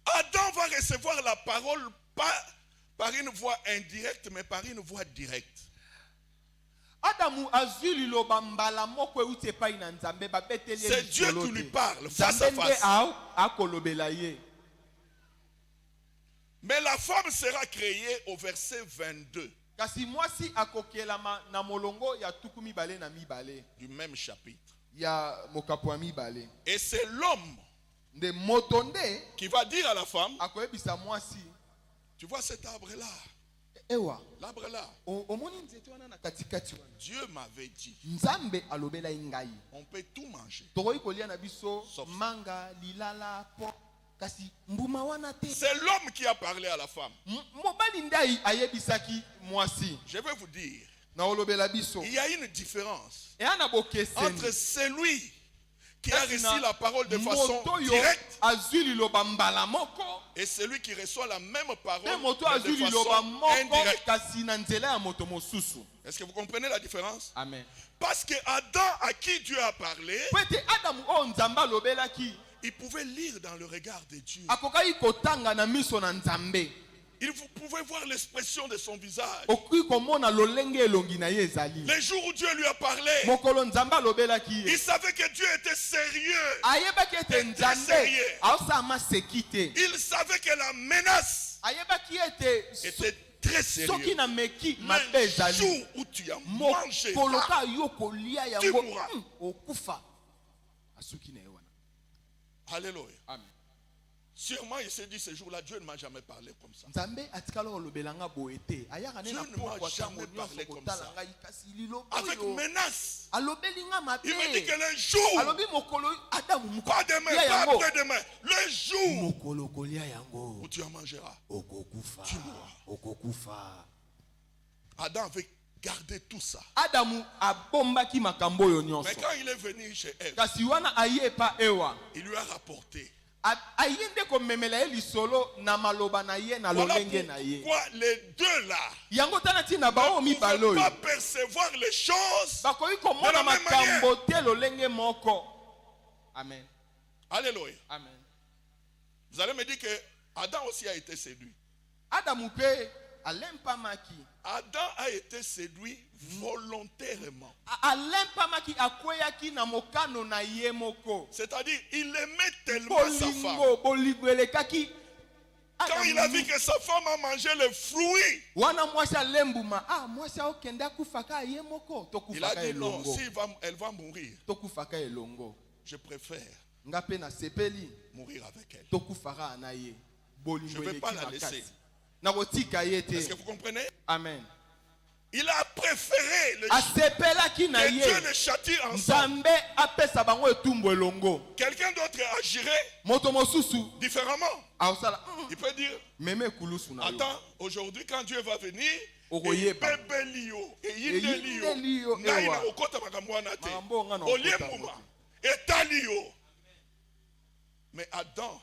Adam va recevoir la parole pas par une voie indirecte, mais par une voie directe.
Adamu azwi liloba mbala moko euti epai na Nzambe babeteli ye
C'est Dieu
lisolo
qui lui
te.
parle face à
Nzambe nde
face.
akolobela ye.
Mais la femme sera créée au verset 22
Kasi mwasi akokelama na molongo ya tuku mibale na mibale
du même chapitre.
ya mokapo ya mibale.
Et c'est l'homme
Nde moto nde
qui va dire à la femme,
akoyebisa mwasi,
tu vois cet arbre-là,
ewa
l'arbre-là,
omoni nzete wana na katikati wana,
Dieu m'avait dit,
Nzambe alobela ngai
on peut tout manger.
tokoki kolia na biso
Sauf.
manga lilala po, kasi mbuma wana te.
C'est l'homme qui a parlé à la femme.
Mobali nde ayebisaki mwasi
Je vais vous dire,
na olobela biso
il y a une différence
eya na
entre
bokeseni
celui qui a
kasi
reçu
na
la parole de façon
moto oyo
directe
azwi liloba mbala moko
et celui qui reçoit la même
te
parole
moto
mais
azwi
de
liloba
façon
moko
indirecte.
kasi na nzela ya moto mosusu.
Est-ce que vous comprenez la différence?
Amen.
Parce que Adam, à qui Dieu a parlé,
Po ete Adamu oyo Nzambe alobelaki
il pouvait lire dans le regard de Dieu.
akokaki kotanga na miso na Nzambe,
Il pouvait voir l'expression de son visage.
okoki komona lolenge elongi na ye ezali.
Le jour où Dieu lui a parlé,
Mokolo Nzambe alobelaki ye
il savait que Dieu était sérieux.
ayebaki ete Nzambe
sérieux.
aosala seki te.
Il savait que la menace
Ayebaki ete
était très
soki
sérieuse.
na meki mabe
Le
ezali,
jour où tu as mangé,
mokolo ka yo kolia yango
Tu mourras.
okufa asuki na ye wana.
alléluia.
Amen.
Sûrement, il s'est dit ce jour-là, Dieu ne m'a jamais parlé comme ça.
Nzambe atikala olobelanga boye te ayaka ne na
Dieu ne m'a
pokwa
jamais
tango
parlé
nyonso
comme
kotala
ça.
ngai kasi liloba
Avec
oyo
menace.
alobeli nga mabe.
Il me dit que le jour,
Alobi mokolo Adamu
pas demain,
kolia
pas
yango,
après-demain, le jour
mokolo kolia yango
où tu en mangeras.
okokufa,
Tu mourras.
okokufa.
Adam avait gardé tout ça.
Adamu abombaki makambo oyo
Mais
nyonso,
quand il est venu chez Ève,
kasi wana aye pa ewa
il lui a rapporté.
aye nde komemela ye lisolo na maloba na ye na
Voilà
lolenge na ye.
pourquoi les deux là
Yango tana ntina bao
ne
mibale
pouvaient
oyo
pas percevoir les choses.
bakoki
de
komona
la même
makambo te lolenge moko. Amen.
Alléluia.
Amen.
Vous allez me dire que Adam aussi a été séduit.
Adamu pe alempamaki.
Adam a été séduit volontairement.
alempamaki akweyaki na mokano na ye moko.
C'est-à-dire, il aimait tellement sa femme.
Bolingo elekaki.
Quand il a vu que sa femme a mangé les fruits,
Wana mwasi alembuma. Mwasi okende akufaka ye moko.
il a
Tokufaka
dit non,
elongo.
si elle va mourir,
Tokufaka elongo.
je préfère
Ngape na sepeli.
mourir avec elle.
Tokufaka na ye. Bolingo
Je ne vais
eleki
pas la
makasi.
laisser.
Na kotika ye
Est-ce que
te.
vous comprenez?
Amen.
Il a préféré
Asepelaki na
que Dieu
ye.
les châtie ensemble.
Nzambe apesa bango etumbu elongo.
Quelqu'un d'autre agirait
Moto mosusu
différemment.
aosala.
Il peut dire,
Meme kulusu na yo.
attends, aujourd'hui quand Dieu va venir,
Okoyeba.
ebebelio,
Eyindelio,
eyindelio, ngai
ewa.
na okota makambo wana te.
Makambo nga na
Olie
okota
mbuma,
te.
etalio. Mais Adam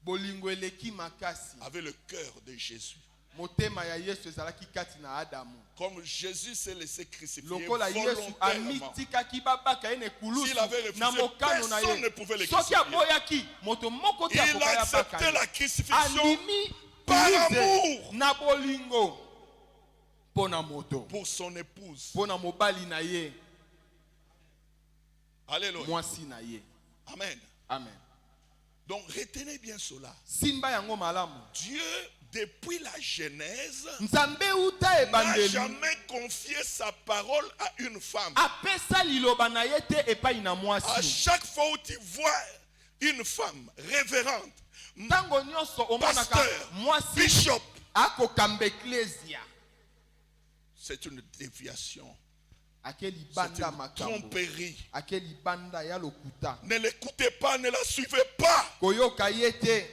Bolingo eleki makasi.
avait le cœur de Jésus.
Motema ya Yesu ezalaki kati na Adamu.
Comme Jésus s'est laissé crucifier
Lokola Yesu
volontairement.
amitikaki babaka ye ne kulusu
S'il avait refusé,
na mokano na
personne
ye.
ne pouvait le
Soki
crucifier.
aboyaki moto moko te
Il a
akokaya
accepté
baka.
la crucifixion
Andimi
par
kuluze
amour
na bolingo pona moto.
pour son épouse.
Pona mobali na ye,
Alléluia.
mwasi na ye.
Amen.
Amen.
Donc retenez bien cela.
Simba yango malamu.
Dieu, depuis la Genèse,
Nzambe uta
n'a
ebandeli.
jamais confié sa parole à une femme.
Apesa liloba na ye te epai na
À
mwasi.
chaque fois où tu vois une femme révérende,
Ntango nyonso omonaka
pasteur,
mwasi
bishop,
akokamba eklesia.
c'est une déviation.
Ake
C'est
libanda
une
makambo.
tromperie.
Ake libanda ya lokuta.
Ne l'écoutez pas, ne la suivez pas.
Koyoka ye te.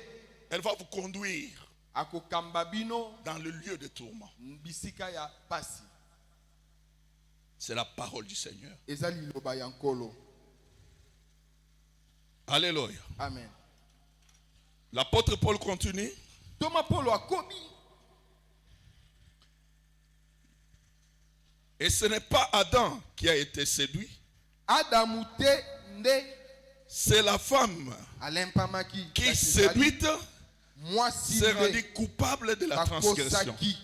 Elle va vous conduire
Akokamba bino
dans le lieu de tourment.
bisika ya pasi.
C'est la parole du Seigneur.
Eza liloba ya nkolo.
Alléluia.
Amen.
L'apôtre Paul continue.
Thomas Paulo akobi.
Et ce n'est pas Adam qui a été séduit.
Adamu te nde
C'est la femme
alempamaki.
qui, séduite,
Mwasi
s'est
nde
rendue coupable de la transgression.
bakosaki.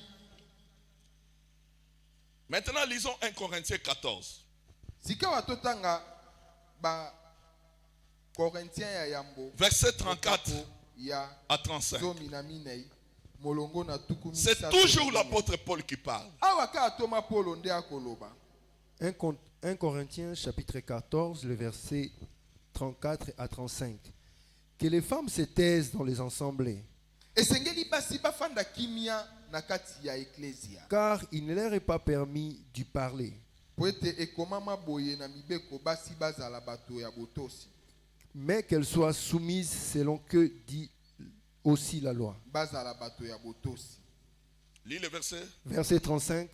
Maintenant, lisons 1 Corinthiens 14.
Sika watotanga ba Corinthiens ya yambo.
Verset 34
ya
à 35.
zomi na minei. Molongo na tukumi.
C'est toujours l'apôtre Paul qui parle.
Awaka Thomas Paulo nde akoloba.
1 Corinthiens chapitre 14, le verset 34 à 35. Que les femmes se taisent dans les assemblées,
Esengeli basi bafanda kimia na kati ya eklesia.
car il ne leur est pas permis d'y parler,
Po ete ekomama boye na mibeko basi bazala bato ya botosi.
mais qu'elles soient soumises selon que dit aussi la loi.
Bazala bato ya botosi.
Lis le verset.
Verset 35.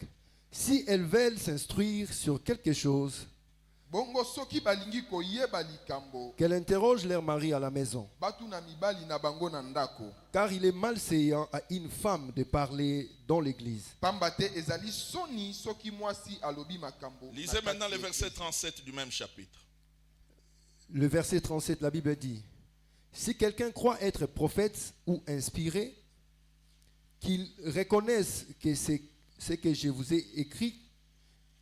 Si elles veulent s'instruire sur quelque chose,
Bongo soki balingi koyeba likambo.
qu'elles interrogent leur mari à la maison,
Batu na mibali na bango na ndako.
car il est malséant à une femme de parler dans l'église.
Pambate ezali soni soki mwasi alobi makambo. na
Lisez
kati
maintenant le
ya
verset
eklesia.
37 du même chapitre.
Le verset 37, la Bible dit, si quelqu'un croit être prophète ou inspiré, qu'il reconnaisse que ce que je vous ai écrit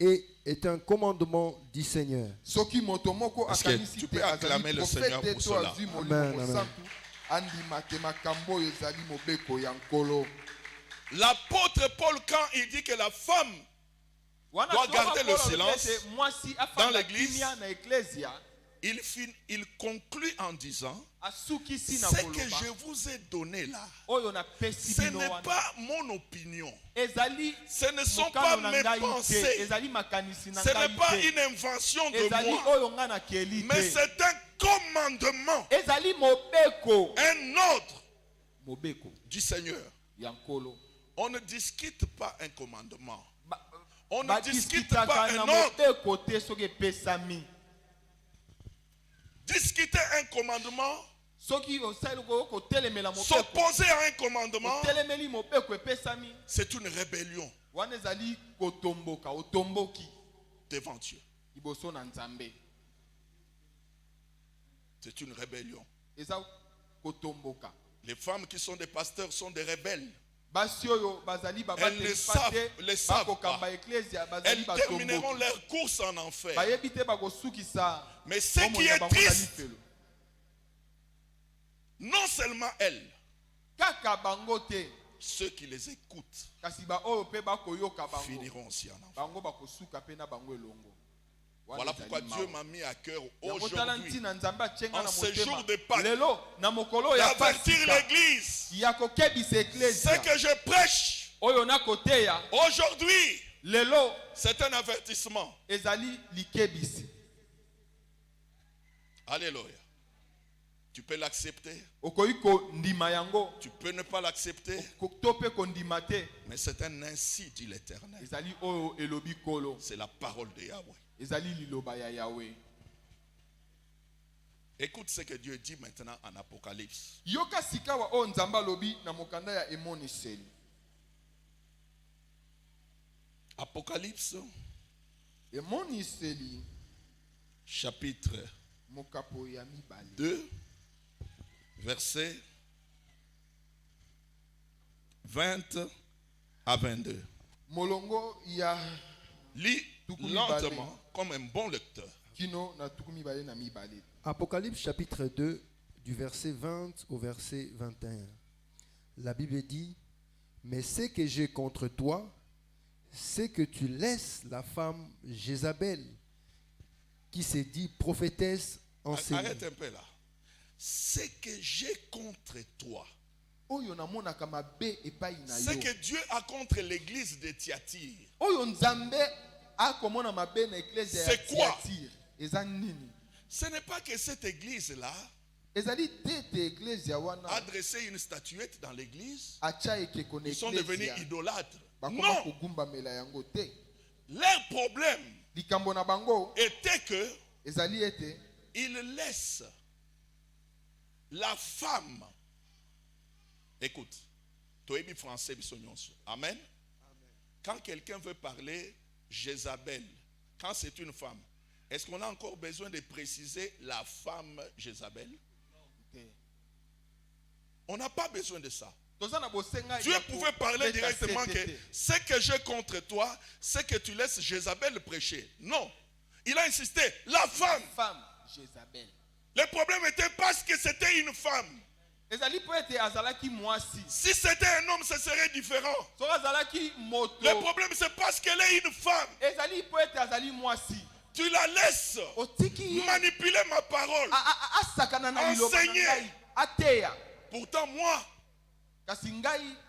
est un commandement du Seigneur.
Soki moto moko
Est-ce que
akanisi
tu
te
peux acclamer
azali
le Seigneur
prophète
pour
to
cela?
azwi
Amen,
molimo
amen.
mosantu andima te makambo oyo ezali mobeko ya nkolo.
L'apôtre Paul, quand il dit que la femme doit garder le silence dans l'église, il conclut en disant, ce que je vous ai donné là, ce n'est pas mon opinion, ce ne sont pas mes pensées, ce n'est pas une invention de moi, mais c'est un commandement, un ordre du Seigneur. On ne discute pas un commandement. On ne discute pas un ordre. Discuter un commandement, s'opposer à un commandement, c'est une rébellion devant Dieu. C'est une rébellion. Les femmes qui sont des pasteurs sont des rebelles. elles ne savent pas. Elles termineront leur course en enfer. Mais ce qui est triste, non seulement elles, ceux qui les écoutent finiront aussi en enfer. Voilà pourquoi Dieu m'a mis à cœur aujourd'hui, en ce jour de Pâques, d'avertir l'église. Ce que je prêche aujourd'hui, c'est un avertissement. Alléluia. Tu peux l'accepter. Tu peux ne pas l'accepter. Mais c'est un ainsi dit l'Éternel. C'est la parole de Yahweh. Écoute ce que Dieu dit maintenant en Apocalypse. Apocalypse chapitre 2 verset 20 à 22. Lis lentement comme un bon lecteur.
Apocalypse chapitre 2 du verset 20 au verset 21. La Bible dit: mais ce que j'ai contre toi, c'est que tu laisses la femme Jézabel, qui s'est dit prophétesse enseignée.
Arrête un peu là. Ce que j'ai contre toi, ce que Dieu a contre l'église de Thyatire, c'est quoi? Ce n'est pas que cette église-là a dressé une statuette dans l'église. Ils sont devenus idolâtres. Non. Leur problème était que ils laissent la femme. Écoute, Toébi français, amen. Quand quelqu'un veut parler Jézabel, quand c'est une femme, est-ce qu'on a encore besoin de préciser la femme Jézabel? On n'a pas besoin de ça. Dieu pouvait parler directement que ce que j'ai contre toi, c'est que tu laisses Jézabel prêcher. Non. Il a insisté, la femme.
Jézabel.
Le problème était parce que c'était une femme. Si c'était un homme, ce serait différent. Le problème, c'est parce qu'elle est une femme. Tu la laisses manipuler ma parole, enseigner. Pourtant, moi,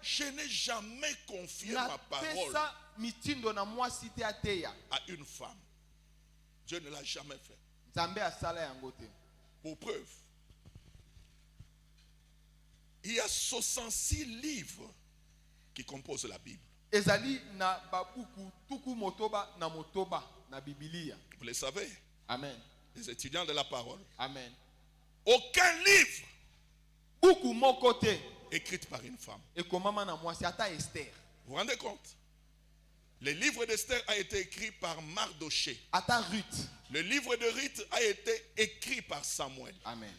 je n'ai jamais confié ma parole à une femme. Dieu ne l'a jamais fait. Pour preuve, il y a 66 livres qui composent la Bible. Vous le savez?
Amen.
Les étudiants de la parole.
Amen.
Aucun livre écrit par une femme. Vous vous rendez compte? Le livre d'Esther a été écrit par Mardoché. Le livre de Ruth a été écrit par Samuel.
Amen.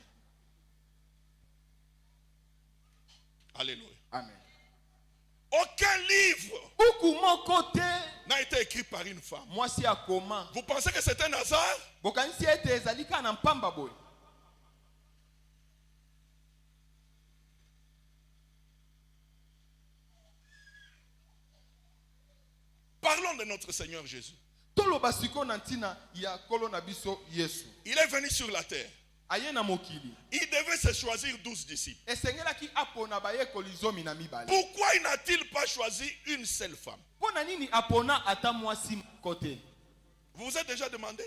Alléluia.
Amen.
Aucun livre n'a été écrit par une femme. Vous pensez que c'est un hasard? Parlons de notre Seigneur Jésus. Il est venu sur la terre. Il devait se choisir 12 disciples. Pourquoi n'a-t-il pas choisi une seule femme? Vous vous êtes déjà demandé?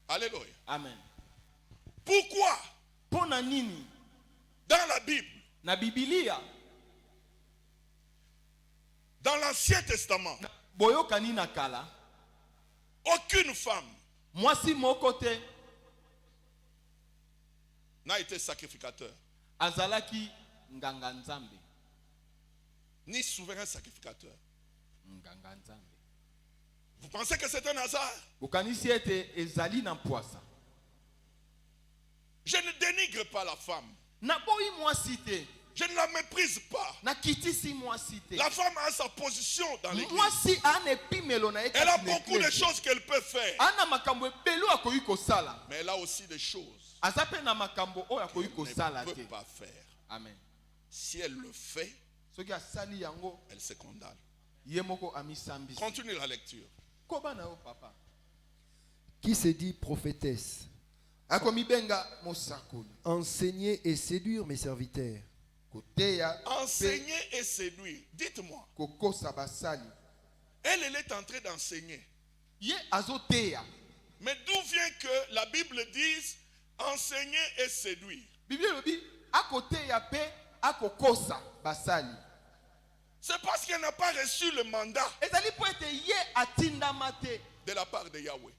Alléluia.
Amen.
Pourquoi? Dans la Bible, dans l'Ancien Testament, aucune femme n'a été sacrificateur, ni souverain sacrificateur. Vous pensez que c'est un hasard? Je ne dénigre pas la femme. Je ne la méprise pas. La femme a sa position dans l'église. Elle a beaucoup de choses qu'elle peut faire. Mais elle a aussi des choses qu'elle ne peut pas faire.
Amen.
Si elle le fait, elle se condamne. Continue la lecture.
Qui se dit prophétesse, enseigner et séduire mes serviteurs.
Enseigner et séduire. Dites-moi. Elle est en train d'enseigner. Mais d'où vient que la Bible dise enseigner et séduire? C'est parce qu'elle n'a pas reçu le mandat de la part de Yahweh.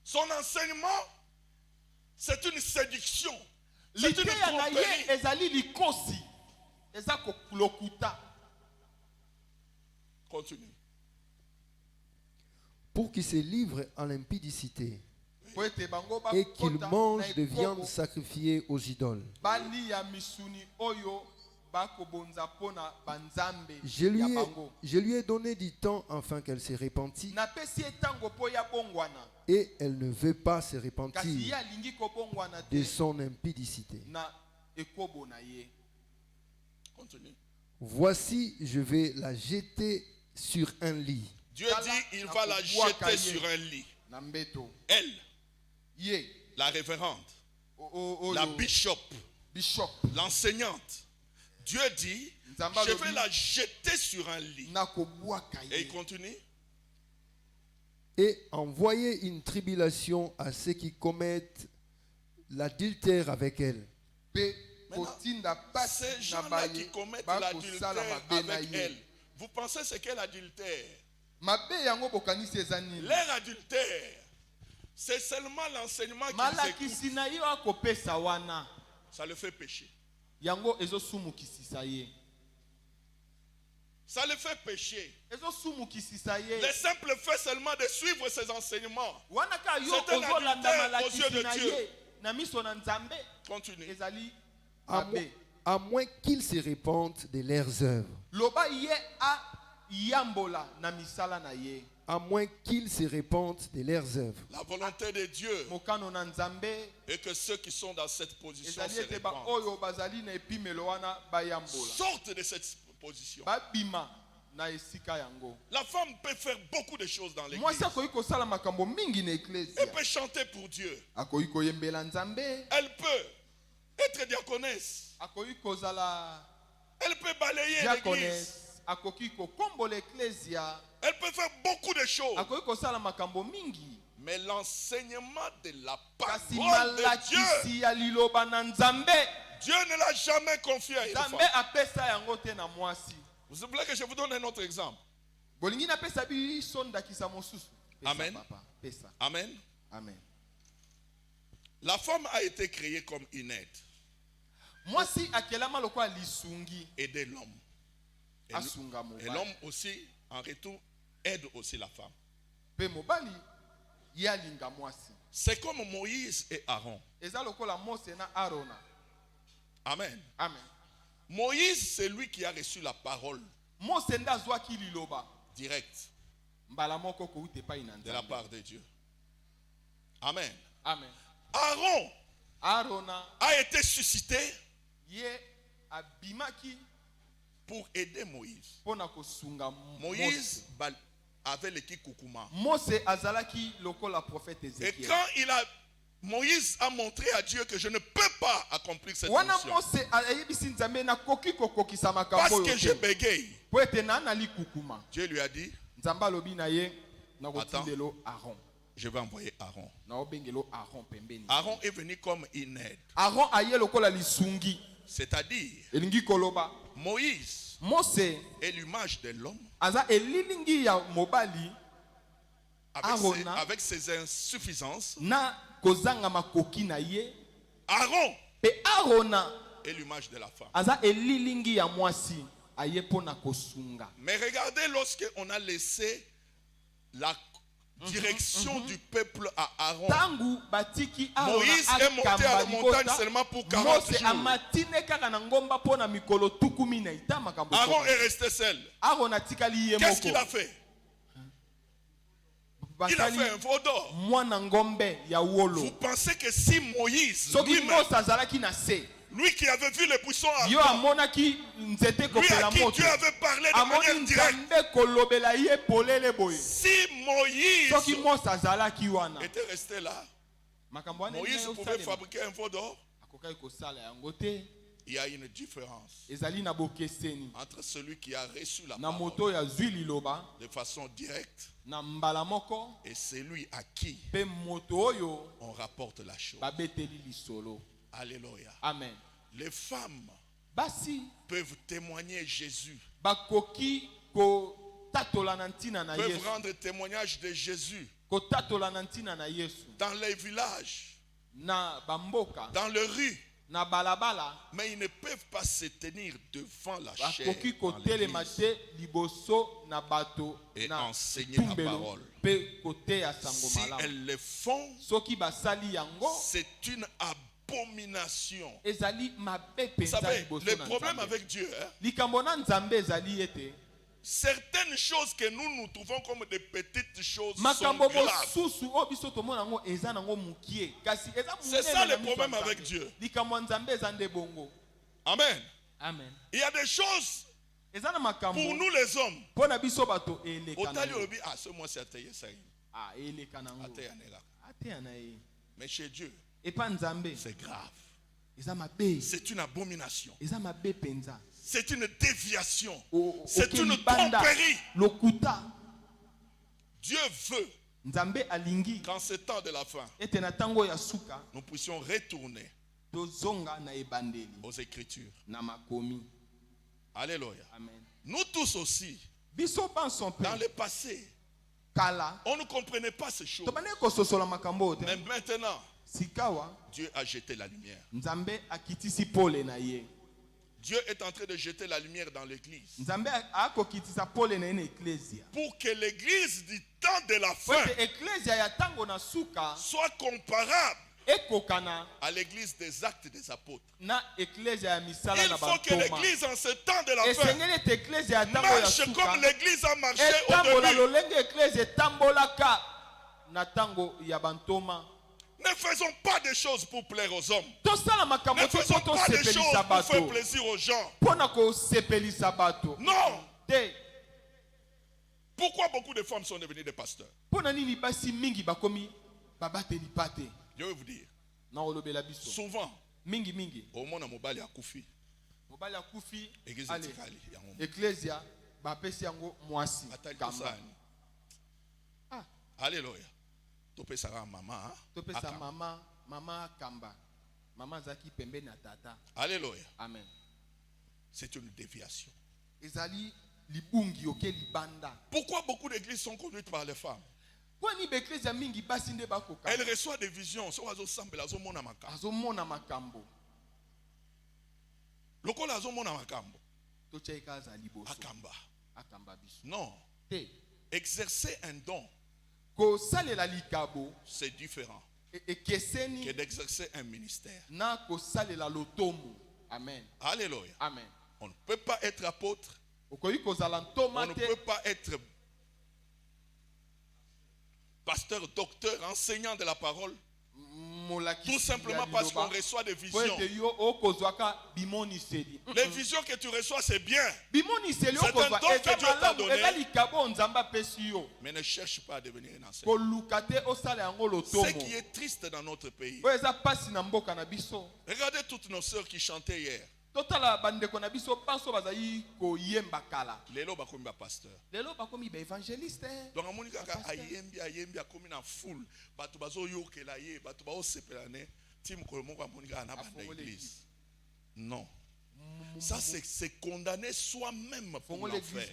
Son enseignement, c'est une séduction. C'est une tromperie. Continue.
Pour qu'il se livre à l'impudicité et qu'il mange de viande sacrifiée aux idoles. Je lui ai donné du temps afin qu'elle se repentisse. Et elle ne veut pas se repentir de son impudicité.
Continue.
Voici, je vais la jeter sur un lit.
Dieu dit, il va la jeter sur un lit. Elle, la révérende, la bishop, l'enseignante. Dieu dit, je vais la jeter sur un lit. Et il continue.
Et envoyer une tribulation à ceux qui commettent l'adultère avec elle.
Ces gens-là qui commettent l'adultère avec elle, vous pensez c'est quel adultère? Leur adultère, c'est seulement l'enseignement qu'ils écoutent. Ça le fait pécher. Ça le fait pécher. Le simple fait seulement de suivre ses enseignements, c'est un adultère aux yeux de Dieu. Continue.
À moins qu'ils se repentent de leurs œuvres. À moins qu'ils se repentent de leurs œuvres.
La volonté de Dieu est que ceux qui sont dans cette position se repentent. Sortent de cette position. La femme peut faire beaucoup de choses dans l'église. Elle peut chanter pour Dieu. Elle peut être diaconesse. Elle peut balayer l'église. Elle peut faire beaucoup de choses. Mais l'enseignement de la parole de Dieu, Dieu ne l'a jamais confié à une femme. Vous voulez que je vous donne un autre exemple? Amen. Amen.
Amen.
La femme a été créée comme une aide. Aider l'homme. Et l'homme aussi, en retour, aide aussi la femme. C'est comme Moïse et Aaron. Amen.
Amen.
Moïse, c'est lui qui a reçu la parole directe de la part de Dieu. Amen.
Amen.
Aaron a été suscité pour aider Moïse. Moïse avait le kikukuma. Et quand Moïse a montré à Dieu que je ne peux pas accomplir cette mission parce que je bégaye, Dieu lui a dit, attends, je vais envoyer Aaron. Aaron est venu comme une aide. C'est-à-dire, Moïse est l'image de l'homme avec ses insuffisances. Aaron est l'image de la femme. Mais regardez, lorsqu'on a laissé direction du peuple à Aaron. Moïse est monté à la montagne seulement pour 40 jours. Aaron est resté seul. Qu'est-ce qu'il a fait? Il a fait un veau d'or. Vous pensez que si Moïse lui-même, lui qui avait vu les buissons ardents, lui à qui Dieu avait parlé de manière directe, si Moïse était resté là, Moïse pouvait fabriquer un veau d'or. Il y a une différence entre celui qui a reçu la parole de façon directe et celui à qui on rapporte la chose. Alléluia.
Amen.
Les femmes peuvent témoigner Jésus.
Peuvent
Peuvent rendre témoignage de Jésus dans les villages, dans les rues. Mais ils ne peuvent pas se tenir devant la chair et enseigner la parole. Si elles le font, c'est une abomination. Vous savez, le problème avec Dieu, certaines choses que nous trouvons comme des petites choses sont graves. C'est ça le problème avec Dieu. Amen.
Amen.
Il y a des choses pour nous les hommes. Ce mois-ci, mais chez Dieu, c'est grave. C'est une abomination. C'est une déviation. C'est une tromperie. Dieu veut qu'en ce temps de la fin, nous puissions retourner aux Écritures. Alléluia. Nous tous aussi, dans le passé, on ne comprenait pas ces choses. Mais maintenant, Dieu a jeté la lumière. Dieu est en train de jeter la lumière dans l'église. Pour que l'église du temps de la fin soit comparable à l'église des actes des apôtres. Il faut que l'église en ce temps de la fin marche comme l'église a marché au début. Ne faisons pas des choses pour plaire aux hommes. Ne faisons pas des choses pour faire plaisir aux gens. Non. Pourquoi beaucoup de femmes sont devenues des pasteurs? Je vais vous dire. Souvent, au monde à Mobali à Koufi,
Ecclesia,
alléluia. Topesa
maman kamba. Maman zaki pembe na tata.
Alléluia.
Amen.
C'est une déviation.
Pourquoi
beaucoup d'églises sont conduites par les femmes? Elles reçoivent des visions. Non. Exercer un don, c'est différent que d'exercer un ministère.
Amen.
Alléluia.
Amen.
On ne peut pas être apôtre. On ne peut pas être pasteur, docteur, enseignant de la parole. Tout simplement parce qu'on reçoit des visions. Les visions que tu reçois, c'est bien. C'est un don que Dieu t'a donné. Mais ne cherche pas à devenir un enseignant. Ce qui est triste dans notre pays. Regardez toutes nos sœurs qui chantaient hier. Lelo bakomi ba pasteur. Donc amoni kaka ayembi akomi na foule. Batu bazo yokela ye, batu bazo sepelane. Tim kolomoko amoni kaka na banda église. Non. Ça c'est condamner soi-même pour l'enfer.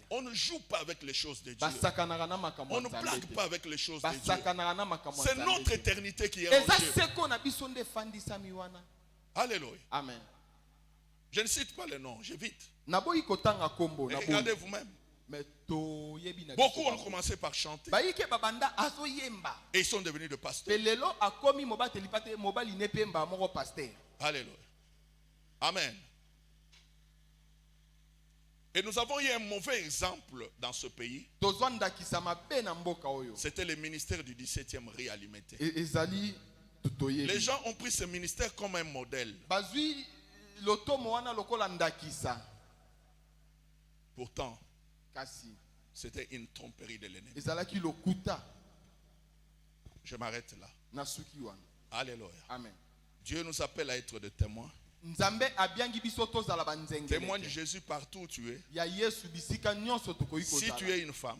On ne joue pas avec les choses de Dieu. On ne blague pas avec les choses de Dieu. C'est notre éternité qui est en jeu. Alléluia.
Amen.
Je ne cite pas les noms, j'évite. Regardez vous-même. Beaucoup ont commencé par chanter. Et ils sont devenus de pasteurs. Alléluia. Amen. Et nous avons eu un mauvais exemple dans ce pays. C'était le ministère du 17e réalimité. Les gens ont pris ce ministère comme un modèle. Pourtant, c'était une tromperie de l'ennemi. Je m'arrête là. Alléluia. Amen. Dieu nous appelle à être des témoins. Témoin de Jésus partout où tu es. Si tu es une femme,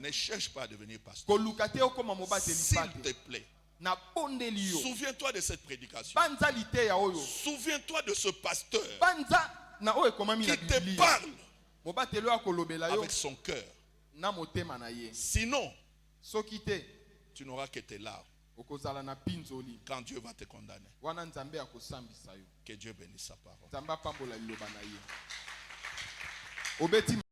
ne cherche pas à devenir pasteur. S'il te plaît, souviens-toi de cette prédication. Souviens-toi de ce pasteur qui te parle avec son cœur. Sinon, tu n'auras que tes larmes quand Dieu va te condamner. Que Dieu bénisse sa parole.